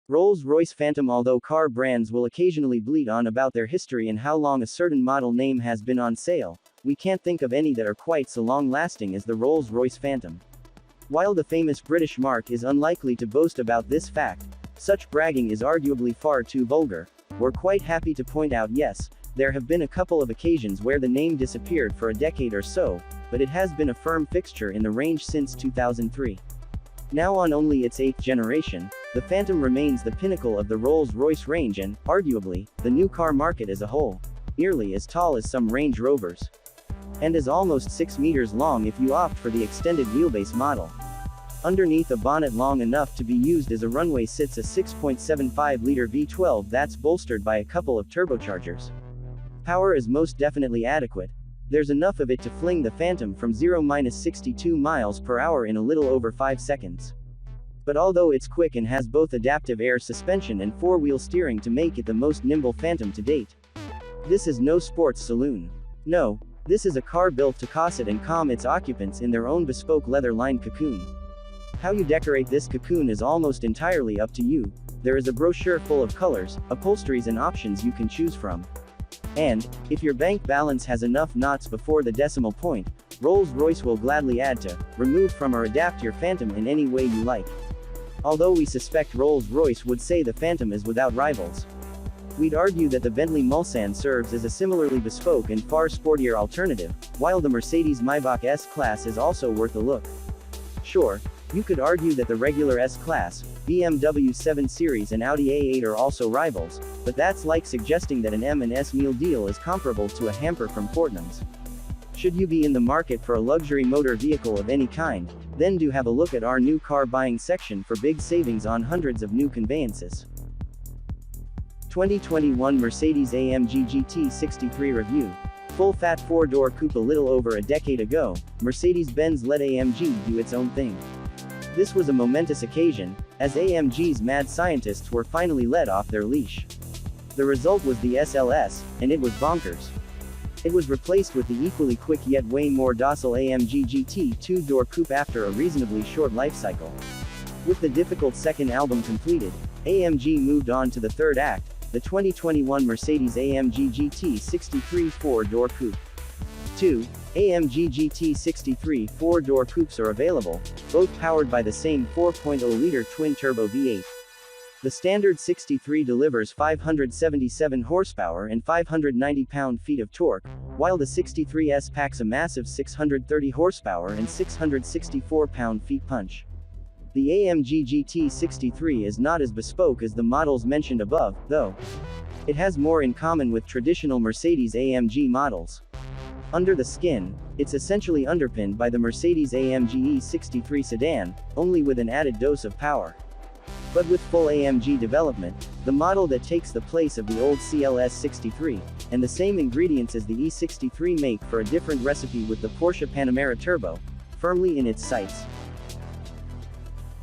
Rolls-Royce Phantom. Although car brands will occasionally bleat on about their history and how long a certain model name has been on sale, we can't think of any that are quite so long-lasting as the Rolls-Royce Phantom. While the famous British marque is unlikely to boast about this fact, such bragging is arguably far too vulgar. We're quite happy to point out yes, there have been a couple of occasions where the name disappeared for a decade or so, but it has been a firm fixture in the range since 2003. Now on only its 8th generation, the Phantom remains the pinnacle of the Rolls-Royce range and, arguably, the new car market as a whole. Nearly as tall as some Range Rovers. And is almost 6 meters long if you opt for the extended wheelbase model. Underneath a bonnet long enough to be used as a runway sits a 6.75-liter V12 that's bolstered by a couple of turbochargers. Power is most definitely adequate. There's enough of it to fling the Phantom from 0-62 miles per hour in a little over 5 seconds. But although it's quick and has both adaptive air suspension and four-wheel steering to make it the most nimble Phantom to date, this is no sports saloon. No, this is a car built to cosset and calm its occupants in their own bespoke leather-lined cocoon. How you decorate this cocoon is almost entirely up to you. There is a brochure full of colors, upholsteries and options you can choose from. And, if your bank balance has enough knots before the decimal point, Rolls-Royce will gladly add to, remove from or adapt your Phantom in any way you like. Although we suspect Rolls-Royce would say the Phantom is without rivals. We'd argue that the Bentley Mulsanne serves as a similarly bespoke and far sportier alternative, while the Mercedes Maybach S-Class is also worth a look. Sure, you could argue that the regular S-Class, BMW 7 Series and Audi A8 are also rivals, but that's like suggesting that an M&S meal deal is comparable to a hamper from Fortnum's. Should you be in the market for a luxury motor vehicle of any kind, then do have a look at our new car buying section for big savings on hundreds of new conveyances. 2021 Mercedes-AMG GT 63 Review. Full-fat four-door coupe. A little over a decade ago, Mercedes-Benz let AMG do its own thing. This was a momentous occasion, as AMG's mad scientists were finally let off their leash. The result was the SLS, and it was bonkers. It was replaced with the equally quick yet way more docile AMG GT two-door coupe after a reasonably short life cycle. With the difficult second album completed, AMG moved on to the third act, the 2021 Mercedes-AMG GT 63 four-door coupe. 2 AMG GT 63 four-door coupes are available, both powered by the same 4.0-liter twin-turbo V8. The standard 63 delivers 577 horsepower and 590 pound-feet of torque, while the 63S packs a massive 630 horsepower and 664 pound-feet punch. The AMG GT 63 is not as bespoke as the models mentioned above, though. It has more in common with traditional Mercedes-AMG models. Under the skin, it's essentially underpinned by the Mercedes-AMG E63 sedan, only with an added dose of power. But with full AMG development, the model that takes the place of the old CLS 63, and the same ingredients as the E63 make for a different recipe with the Porsche Panamera Turbo, firmly in its sights.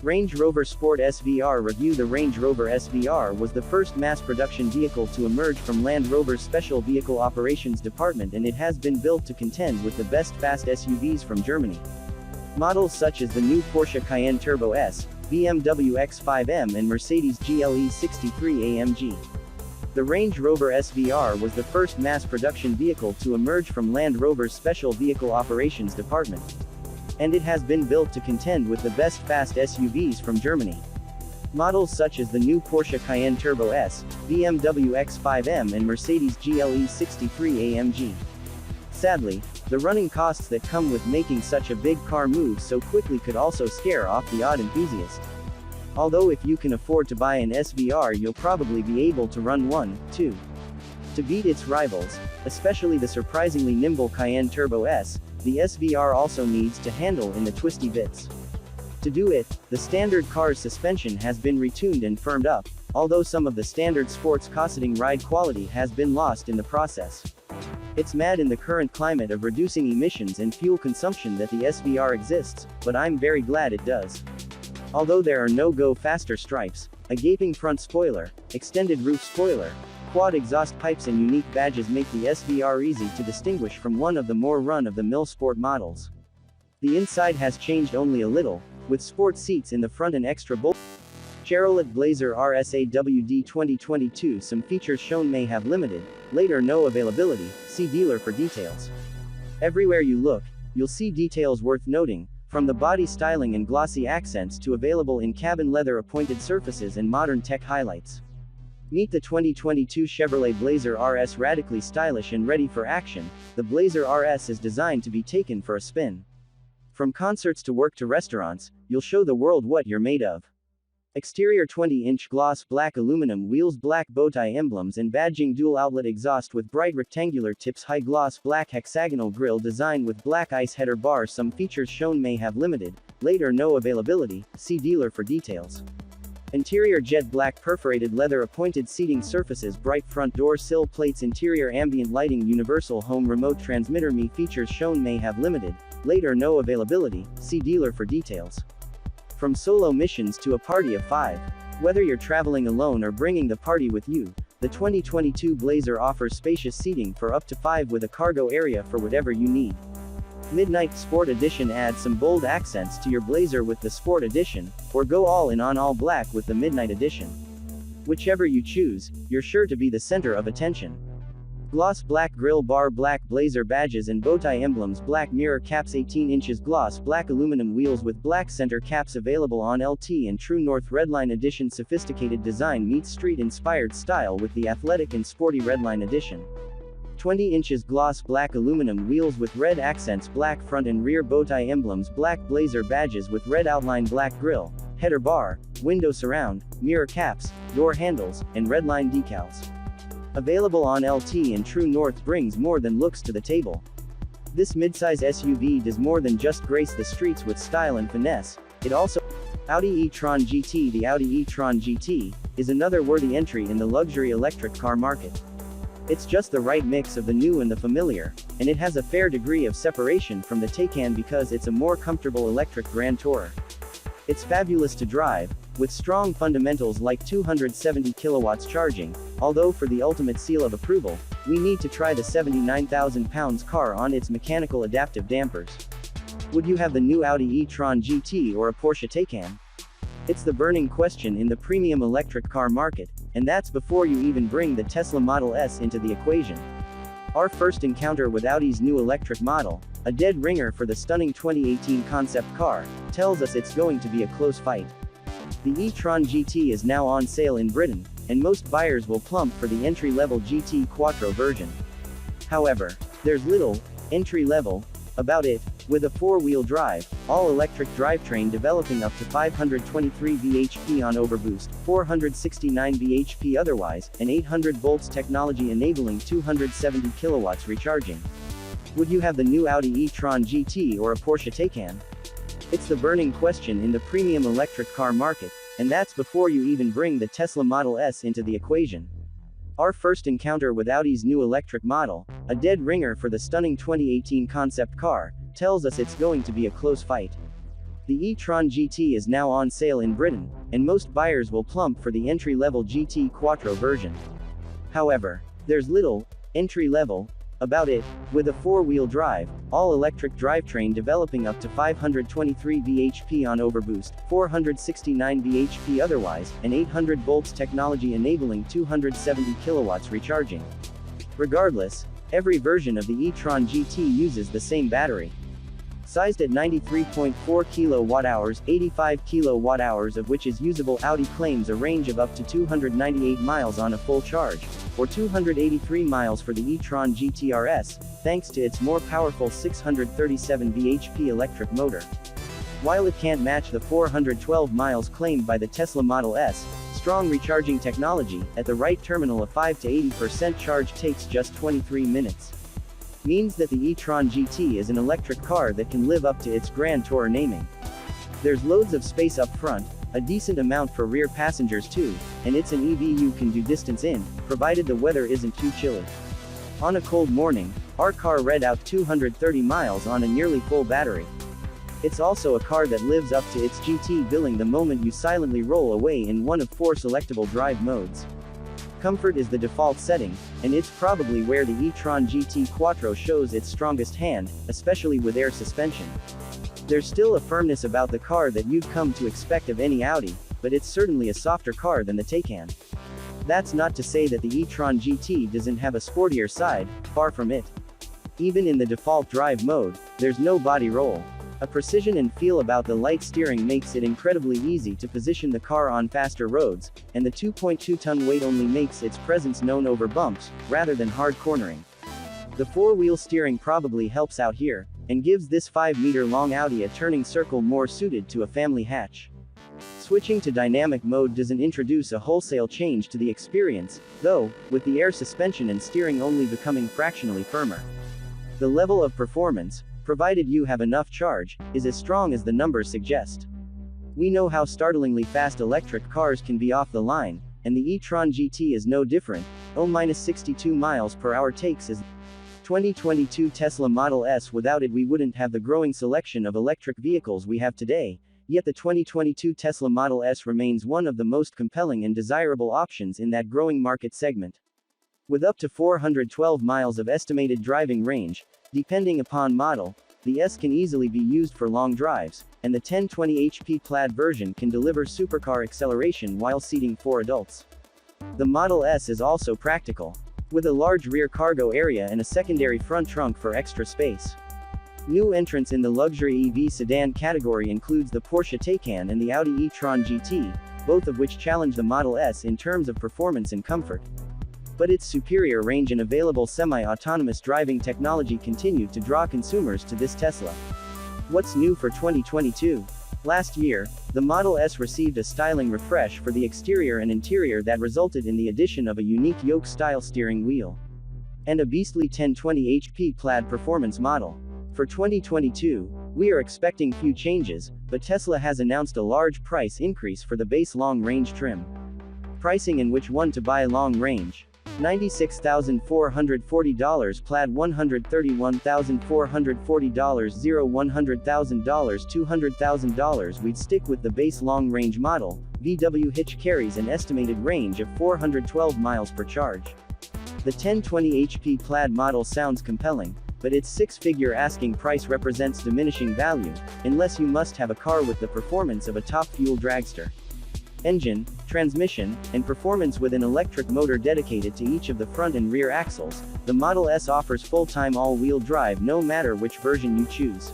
Range Rover Sport SVR Review. The Range Rover SVR was the first mass-production vehicle to emerge from Land Rover's Special Vehicle Operations Department, and it has been built to contend with the best fast SUVs from Germany. Models such as the new Porsche Cayenne Turbo S, BMW X5M and Mercedes GLE 63 AMG. The Range Rover SVR was the first mass-production vehicle to emerge from Land Rover's Special Vehicle Operations Department. And it has been built to contend with the best fast SUVs from Germany. Models such as the new Porsche Cayenne Turbo S, BMW X5M and Mercedes GLE 63 AMG. Sadly, the running costs that come with making such a big car move so quickly could also scare off the odd enthusiast. Although if you can afford to buy an SVR, you'll probably be able to run one, too. To beat its rivals, especially the surprisingly nimble Cayenne Turbo S, the SVR also needs to handle in the twisty bits. To do it, the standard car's suspension has been retuned and firmed up, although some of the standard sports cosseting ride quality has been lost in the process. It's mad in the current climate of reducing emissions and fuel consumption that the SVR exists, but I'm very glad it does. Although there are no go faster stripes, a gaping front spoiler, extended roof spoiler, quad exhaust pipes and unique badges make the SVR easy to distinguish from one of the more run-of-the-mill sport models. The inside has changed only a little, with sport seats in the front and extra Chevrolet Blazer RSAWD 2022. Some features shown may have limited, later no availability, see dealer for details. Everywhere you look, you'll see details worth noting, from the body styling and glossy accents to available in-cabin leather appointed surfaces and modern tech highlights. Meet the 2022 Chevrolet Blazer RS. Radically stylish and ready for action, the Blazer RS is designed to be taken for a spin. From concerts to work to restaurants, you'll show the world what you're made of. Exterior 20-inch gloss black aluminum wheels, black bowtie emblems and badging, dual outlet exhaust with bright rectangular tips, high gloss black hexagonal grille design with black ice header bar. Some features shown may have limited, later no availability, see dealer for details. Interior jet black perforated leather appointed seating surfaces, bright front door sill plates, interior ambient lighting, universal home remote transmitter. Features shown may have limited, later no availability, see dealer for details. From solo missions to a party of 5. Whether you're traveling alone or bringing the party with you, the 2022 Blazer offers spacious seating for up to 5 with a cargo area for whatever you need. Midnight Sport Edition. Add some bold accents to your Blazer with the Sport Edition, or go all in on all black with the Midnight Edition. Whichever you choose, you're sure to be the center of attention. Gloss black grille bar, black Blazer badges and bowtie emblems, black mirror caps, 18 inches gloss black aluminum wheels with black center caps, available on LT and True North. Redline Edition. Sophisticated design meets street-inspired style with the athletic and sporty Redline Edition. 20 inches gloss black aluminum wheels with red accents, black front and rear bowtie emblems, black Blazer badges with red outline, black grille, header bar, window surround, mirror caps, door handles, and Redline decals. Available on LT and True North. Brings more than looks to the table. This midsize SUV does more than just grace the streets with style and finesse, it also. Audi e-tron GT. The Audi e-tron GT is another worthy entry in the luxury electric car market. It's just the right mix of the new and the familiar, and it has a fair degree of separation from the Taycan because it's a more comfortable electric Grand Tourer. It's fabulous to drive, with strong fundamentals like 270 kilowatts charging, although for the ultimate seal of approval, we need to try the 79,000 pounds car on its mechanical adaptive dampers. Would you have the new Audi e-tron GT or a Porsche Taycan? It's the burning question in the premium electric car market, and that's before you even bring the Tesla Model S into the equation. Our first encounter with Audi's new electric model, a dead ringer for the stunning 2018 concept car, tells us it's going to be a close fight. The e-tron GT is now on sale in Britain, and most buyers will plump for the entry-level GT Quattro version. However, there's little entry-level about it, with a 4-wheel drive, all-electric drivetrain developing up to 523 bhp on overboost, 469 bhp otherwise, and 800 volts technology enabling 270 kilowatts recharging. Would you have the new Audi e-tron GT or a Porsche Taycan? It's the burning question in the premium electric car market, and that's before you even bring the Tesla Model S into the equation. Our first encounter with Audi's new electric model, a dead ringer for the stunning 2018 concept car, tells us it's going to be a close fight. The e-tron GT is now on sale in Britain, and most buyers will plump for the entry-level GT Quattro version. However, there's little entry-level about it, with a 4-wheel drive, all-electric drivetrain developing up to 523 bhp on overboost, 469 bhp otherwise, and 800 volts technology enabling 270 kilowatts recharging. Regardless, every version of the e-tron GT uses the same battery. Sized at 93.4 kilowatt-hours, 85 kilowatt-hours of which is usable. Audi claims a range of up to 298 miles on a full charge, or 283 miles for the e-tron GT RS, thanks to its more powerful 637 bhp electric motor. While it can't match the 412 miles claimed by the Tesla Model S, strong recharging technology, at the right terminal a 5 to 80% charge takes just 23 minutes. Means that the e-tron GT is an electric car that can live up to its Grand Tourer naming. There's loads of space up front, a decent amount for rear passengers too, and it's an EV you can do distance in, provided the weather isn't too chilly. On a cold morning, our car read out 230 miles on a nearly full battery. It's also a car that lives up to its GT billing the moment you silently roll away in one of 4 selectable drive modes. Comfort is the default setting, and it's probably where the e-tron GT Quattro shows its strongest hand, especially with air suspension. There's still a firmness about the car that you'd come to expect of any Audi, but it's certainly a softer car than the Taycan. That's not to say that the e-tron GT doesn't have a sportier side, far from it. Even in the default drive mode, there's no body roll. A precision and feel about the light steering makes it incredibly easy to position the car on faster roads, and the 2.2-ton weight only makes its presence known over bumps, rather than hard cornering. The four-wheel steering probably helps out here, and gives this 5-meter-long Audi a turning circle more suited to a family hatch. Switching to dynamic mode doesn't introduce a wholesale change to the experience, though, with the air suspension and steering only becoming fractionally firmer. The level of performance, provided you have enough charge, is as strong as the numbers suggest. We know how startlingly fast electric cars can be off the line, and the e-tron GT is no different. 62 miles per hour takes as 2022 Tesla Model S. Without it we wouldn't have the growing selection of electric vehicles we have today, yet the 2022 Tesla Model S remains one of the most compelling and desirable options in that growing market segment. With up to 412 miles of estimated driving range, depending upon model, the S can easily be used for long drives, and the 1020 HP Plaid version can deliver supercar acceleration while seating 4 adults. The Model S is also practical, with a large rear cargo area and a secondary front trunk for extra space. New entrants in the luxury EV sedan category includes the Porsche Taycan and the Audi e-tron GT, both of which challenge the Model S in terms of performance and comfort. But its superior range and available semi-autonomous driving technology continue to draw consumers to this Tesla. What's new for 2022? Last year, the Model S received a styling refresh for the exterior and interior that resulted in the addition of a unique yoke-style steering wheel and a beastly 1020 HP Plaid performance model. For 2022, we are expecting few changes, but Tesla has announced a large price increase for the base long-range trim. Pricing in which one to buy long-range. $96,440 Plaid, $131,440 0 $100,000 $200,000. We'd stick with the base long-range model. VW Hitch carries an estimated range of 412 miles per charge. The 1020 HP Plaid model sounds compelling, but its six-figure asking price represents diminishing value, unless you must have a car with the performance of a top-fuel dragster. Engine, transmission, and performance with an electric motor dedicated to each of the front and rear axles, the Model S offers full-time all-wheel drive no matter which version you choose.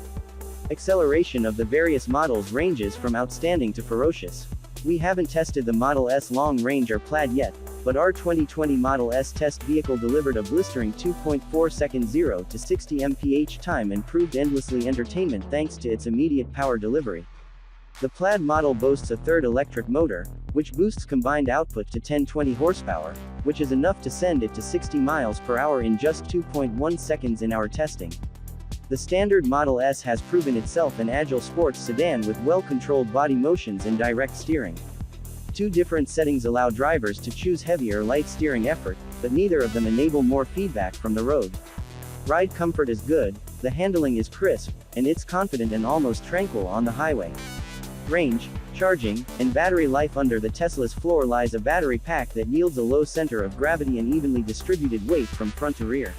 Acceleration of the various models ranges from outstanding to ferocious. We haven't tested the Model S Long Range or Plaid yet, but our 2020 Model S test vehicle delivered a blistering 2.4 second 0 to 60 mph time and proved endlessly entertainment thanks to its immediate power delivery. The Plaid model boasts a third electric motor, which boosts combined output to 1020 horsepower, which is enough to send it to 60 miles per hour in just 2.1 seconds in our testing. The standard Model S has proven itself an agile sports sedan with well-controlled body motions and direct steering. Two different settings allow drivers to choose heavy or light steering effort, but neither of them enable more feedback from the road. Ride comfort is good, the handling is crisp, and it's confident and almost tranquil on the highway. Range, charging, and battery life. Under the Tesla's floor lies a battery pack that yields a low center of gravity and evenly distributed weight from front to rear.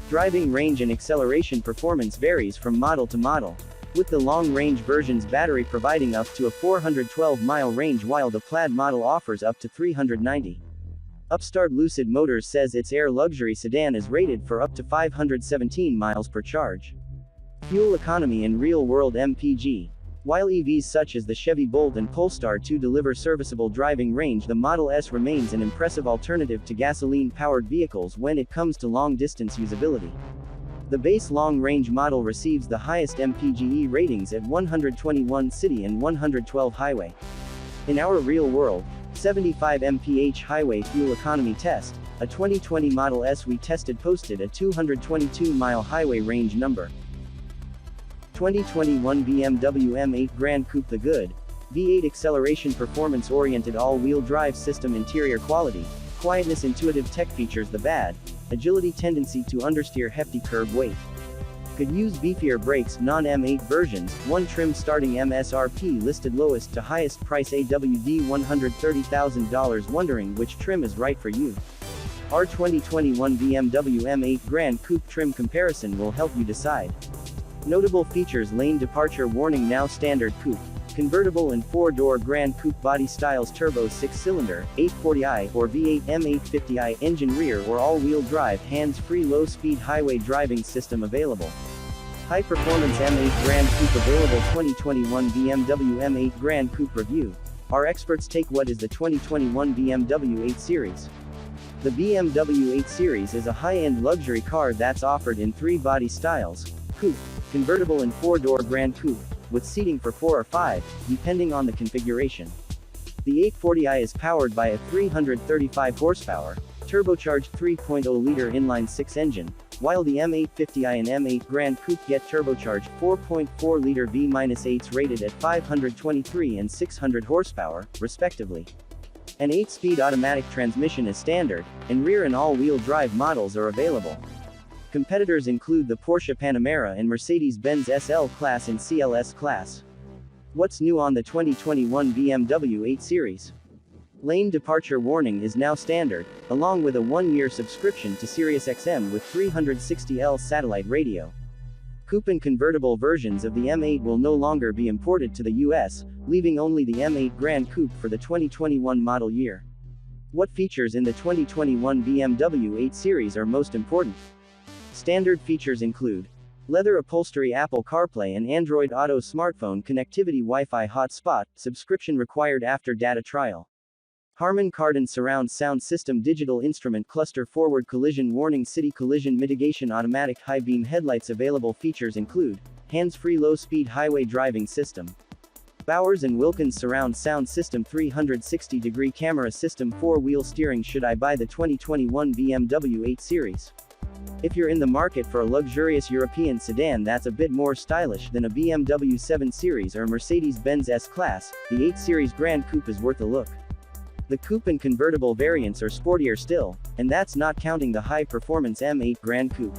Driving range and acceleration performance varies from model to model, with the long-range version's battery providing up to a 412-mile range while the Plaid model offers up to 390. Upstart Lucid Motors says its Air luxury sedan is rated for up to 517 miles per charge. Fuel economy and real-world MPG. While EVs such as the Chevy Bolt and Polestar 2 deliver serviceable driving range, the Model S remains an impressive alternative to gasoline-powered vehicles when it comes to long-distance usability. The base long-range model receives the highest MPGe ratings at 121 city and 112 highway. In our real-world, 75 mph highway fuel economy test, a 2020 Model S we tested posted a 222-mile highway range number. 2021 BMW M8 Grand Coupe. The good V8 acceleration, performance-oriented all-wheel drive system, interior quality, quietness, intuitive tech features. The bad agility, tendency to understeer, hefty curb weight. Could use beefier brakes. Non-M8 versions, one trim starting MSRP listed lowest to highest price AWD $130,000. Wondering which trim is right for you? Our 2021 BMW M8 Grand Coupe trim comparison will help you decide. Notable features: lane departure warning, now standard coupe, Convertible and 4-door Grand Coupe body styles, turbo 6-cylinder, 840i or V8 M850i engine, rear or all-wheel drive, hands-free low-speed highway driving system available. High-performance M8 Grand Coupe available. 2021 BMW M8 Grand Coupe review. Our experts take what is the 2021 BMW 8 Series. The BMW 8 Series is a high-end luxury car that's offered in 3 body styles: coupe, convertible and 4-door Grand Coupe, with seating for 4 or 5, depending on the configuration. The 840i is powered by a 335 horsepower, turbocharged 3.0-liter inline-6 engine, while the M850i and M8 Grand Coupe get turbocharged 4.4-liter V-8s rated at 523 and 600 horsepower, respectively. An 8-speed automatic transmission is standard, and rear and all-wheel drive models are available. Competitors include the Porsche Panamera and Mercedes-Benz SL Class and CLS Class. What's new on the 2021 BMW 8 Series? Lane departure warning is now standard, along with a 1-year subscription to SiriusXM with 360L satellite radio. Coupe and convertible versions of the M8 will no longer be imported to the US, leaving only the M8 Grand Coupe for the 2021 model year. What features in the 2021 BMW 8 Series are most important? Standard features include leather upholstery, Apple CarPlay and Android Auto smartphone connectivity, Wi-Fi hotspot, subscription required after data trial. Harman Kardon surround sound system, digital instrument cluster, forward collision warning, city collision mitigation, automatic high beam headlights. Available features include hands-free low-speed highway driving system, Bowers & Wilkins surround sound system, 360-degree camera system, 4-wheel steering. Should I buy the 2021 BMW 8 Series? If you're in the market for a luxurious European sedan that's a bit more stylish than a BMW 7 Series or Mercedes-Benz S-Class, the 8 Series Grand Coupe is worth a look. The coupe and convertible variants are sportier still, and that's not counting the high-performance M8 Grand Coupe.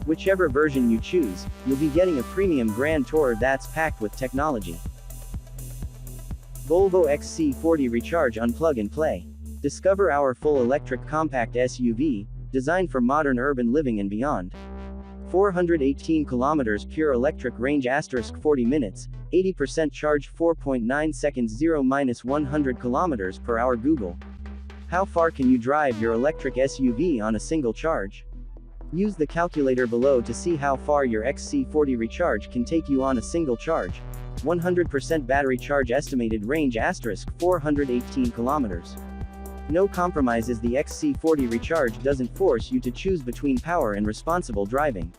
Whichever version you choose, you'll be getting a premium Grand Tourer that's packed with technology. Volvo XC40 Recharge Unplug and Play. Discover our full electric compact SUV, designed for modern urban living and beyond. 418 kilometers pure electric range, *40 minutes, 80% charge, 4.9 seconds, 0-100 kilometers per hour. Google. How far can you drive your electric SUV on a single charge? Use the calculator below to see how far your XC40 Recharge can take you on a single charge. 100% battery charge, estimated range *418 kilometers. No compromises. The XC40 Recharge doesn't force you to choose between power and responsible driving.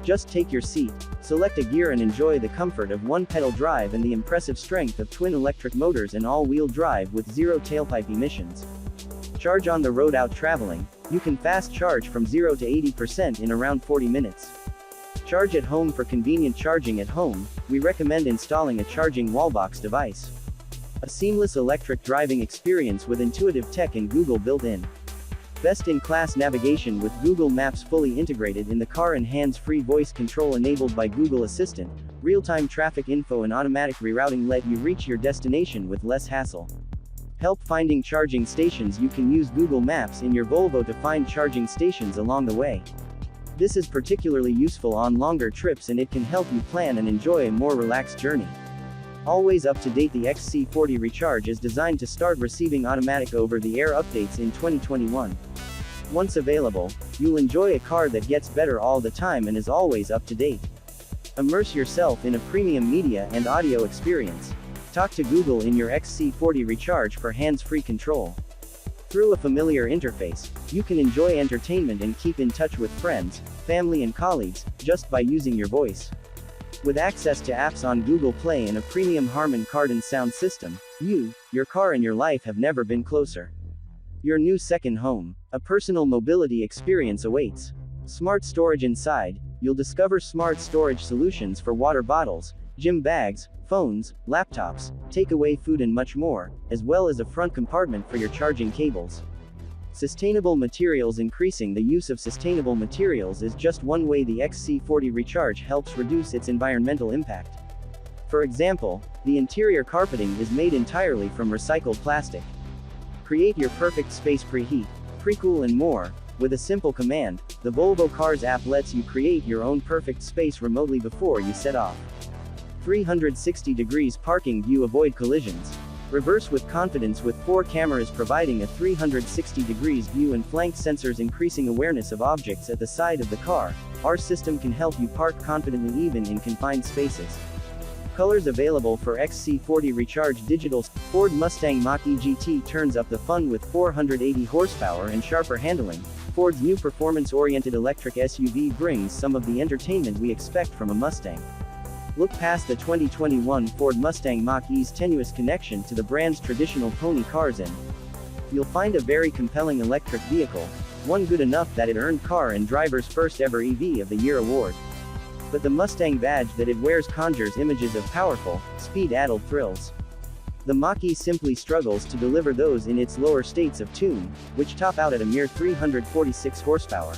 Just take your seat, select a gear and enjoy the comfort of one-pedal drive and the impressive strength of twin electric motors and all-wheel drive with zero tailpipe emissions. Charge on the road. Out traveling, you can fast charge from 0 to 80% in around 40 minutes. Charge at home. For convenient charging at home, we recommend installing a charging wallbox device. A seamless electric driving experience with intuitive tech and Google built-in. Best-in-class navigation with Google Maps fully integrated in the car and hands-free voice control enabled by Google Assistant. Real-time traffic info and automatic rerouting let you reach your destination with less hassle. Help finding charging stations. You can use Google Maps in your Volvo to find charging stations along the way. This is particularly useful on longer trips, and it can help you plan and enjoy a more relaxed journey. Always up to date, the XC40 Recharge is designed to start receiving automatic over-the-air updates in 2021. Once available, you'll enjoy a car that gets better all the time and is always up to date. Immerse yourself in a premium media and audio experience. Talk to Google in your XC40 Recharge for hands-free control. Through a familiar interface, you can enjoy entertainment and keep in touch with friends, family and colleagues, just by using your voice. With access to apps on Google Play and a premium Harman Kardon sound system, you, your car and your life have never been closer. Your new second home, a personal mobility experience awaits. Smart storage. Inside, you'll discover smart storage solutions for water bottles, gym bags, phones, laptops, takeaway food and much more, as well as a front compartment for your charging cables. Sustainable materials. Increasing the use of sustainable materials is just one way the XC40 Recharge helps reduce its environmental impact. For example, the interior carpeting is made entirely from recycled plastic. Create your perfect space. Preheat, pre-cool and more. With a simple command, the Volvo Cars app lets you create your own perfect space remotely before you set off. 360 degrees parking view, avoid collisions. Reverse with confidence with 4 cameras providing a 360 degrees view and flank sensors increasing awareness of objects at the side of the car. Our system can help you park confidently even in confined spaces. Colors available for XC40 Recharge Digital. Ford Mustang Mach-E GT turns up the fun with 480 horsepower and sharper handling. Ford's new performance-oriented electric SUV brings some of the entertainment we expect from a Mustang. Look past the 2021 Ford Mustang Mach-E's tenuous connection to the brand's traditional pony cars and you'll find a very compelling electric vehicle, one good enough that it earned Car and Driver's first ever EV of the Year award. But the Mustang badge that it wears conjures images of powerful, speed-addled thrills. The Mach-E simply struggles to deliver those in its lower states of tune, which top out at a mere 346 horsepower.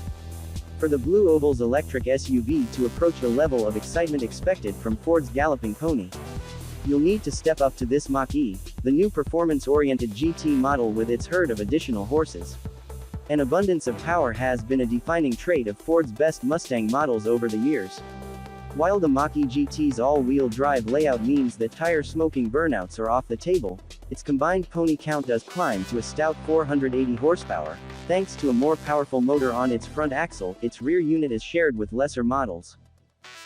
For the Blue Oval's electric SUV to approach the level of excitement expected from Ford's galloping pony, you'll need to step up to this Mach-E, the new performance-oriented GT model with its herd of additional horses. An abundance of power has been a defining trait of Ford's best Mustang models over the years. While the Mach-E GT's all-wheel drive layout means that tire smoking burnouts are off the table, its combined pony count does climb to a stout 480 horsepower, thanks to a more powerful motor on its front axle. Its rear unit is shared with lesser models.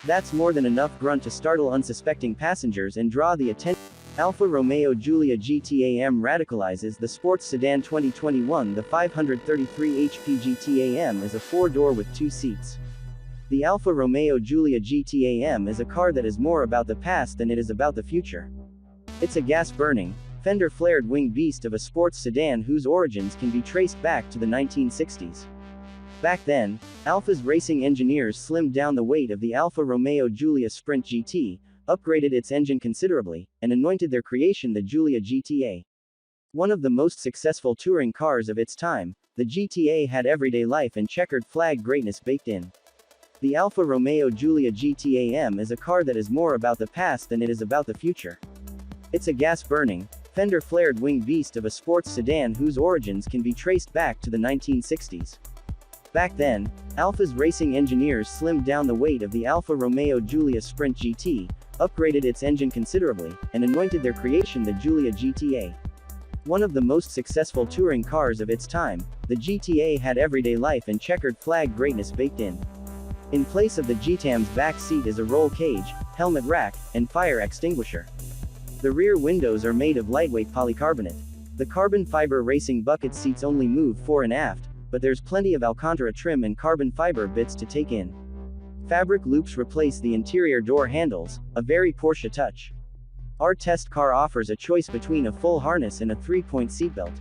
That's more than enough grunt to startle unsuspecting passengers and draw the attention. Alfa Romeo Giulia GT-AM radicalizes the sports sedan 2021. The 533 HP GT-AM is a 4-door with 2 seats. The Alfa Romeo Giulia GT-AM is a car that is more about the past than it is about the future. It's a gas-burning, fender-flared wing beast of a sports sedan whose origins can be traced back to the 1960s. Back then, Alfa's racing engineers slimmed down the weight of the Alfa Romeo Giulia Sprint GT, upgraded its engine considerably, and anointed their creation the Giulia GTA. One of the most successful touring cars of its time, the GTA had everyday life and checkered flag greatness baked in. The Alfa Romeo Giulia GT-AM is a car that is more about the past than it is about the future. It's a gas-burning, fender-flared wing beast of a sports sedan whose origins can be traced back to the 1960s. Back then, Alfa's racing engineers slimmed down the weight of the Alfa Romeo Giulia Sprint GT, upgraded its engine considerably, and anointed their creation the Giulia GTA. One of the most successful touring cars of its time, the GTA had everyday life and checkered flag greatness baked in. In place of the GTAM's back seat is a roll cage, helmet rack, and fire extinguisher. The rear windows are made of lightweight polycarbonate. The carbon fiber racing bucket seats only move fore and aft, but there's plenty of Alcantara trim and carbon fiber bits to take in. Fabric loops replace the interior door handles, a very Porsche touch. Our test car offers a choice between a full harness and a 3-point seatbelt.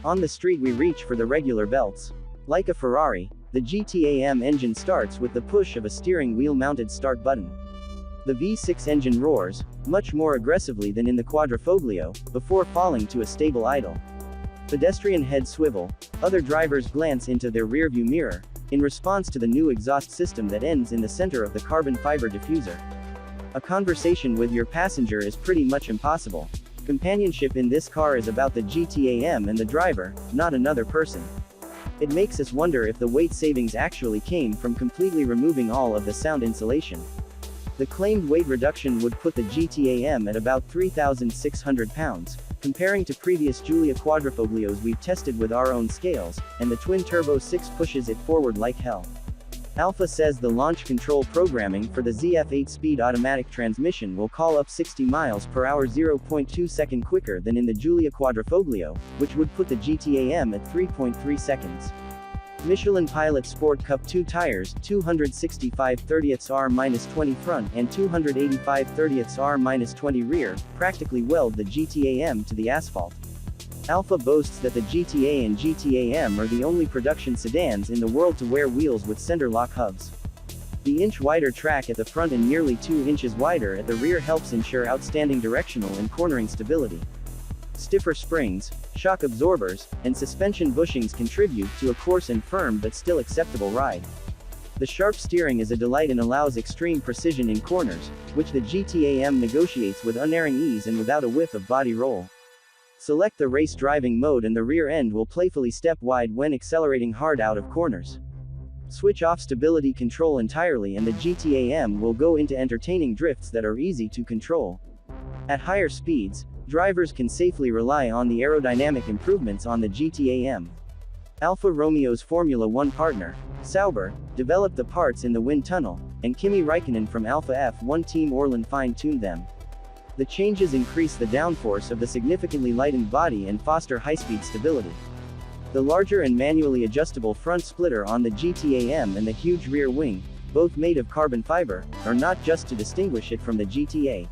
On the street we reach for the regular belts. Like a Ferrari, the GT-AM engine starts with the push of a steering wheel-mounted start button. The V6 engine roars, much more aggressively than in the Quadrifoglio, before falling to a stable idle. Pedestrian heads swivel, other drivers glance into their rearview mirror, in response to the new exhaust system that ends in the center of the carbon fiber diffuser. A conversation with your passenger is pretty much impossible. Companionship in this car is about the GT-AM and the driver, not another person. It makes us wonder if the weight savings actually came from completely removing all of the sound insulation. The claimed weight reduction would put the GT-AM at about 3,600 pounds, comparing to previous Giulia Quadrifoglios we've tested with our own scales, and the twin-turbo 6 pushes it forward like hell. Alfa says the launch control programming for the ZF 8-speed automatic transmission will call up 60 miles per hour 0.2 second quicker than in the Giulia Quadrifoglio, which would put the GT-AM at 3.3 seconds. Michelin Pilot Sport Cup 2 tires, 265 30ths R-20 front and 285 30ths R-20 rear, practically weld the GT-AM to the asphalt. Alfa boasts that the GTA and GT-AM are the only production sedans in the world to wear wheels with center lock hubs. The inch-wider track at the front and nearly 2 inches wider at the rear helps ensure outstanding directional and cornering stability. Stiffer springs, shock absorbers, and suspension bushings contribute to a coarse and firm but still acceptable ride. The sharp steering is a delight and allows extreme precision in corners, which the GT-AM negotiates with unerring ease and without a whiff of body roll. Select the race driving mode and the rear end will playfully step wide when accelerating hard out of corners. Switch off stability control entirely and the GTA-M will go into entertaining drifts that are easy to control. At higher speeds, drivers can safely rely on the aerodynamic improvements on the GTA-M. Alfa Romeo's Formula One partner, Sauber, developed the parts in the wind tunnel, and Kimi Räikkönen from Alfa F1 Team Orlen fine-tuned them. The changes increase the downforce of the significantly lightened body and foster high-speed stability. The larger and manually adjustable front splitter on the GTA-M and the huge rear wing, both made of carbon fiber, are not just to distinguish it from the GTA.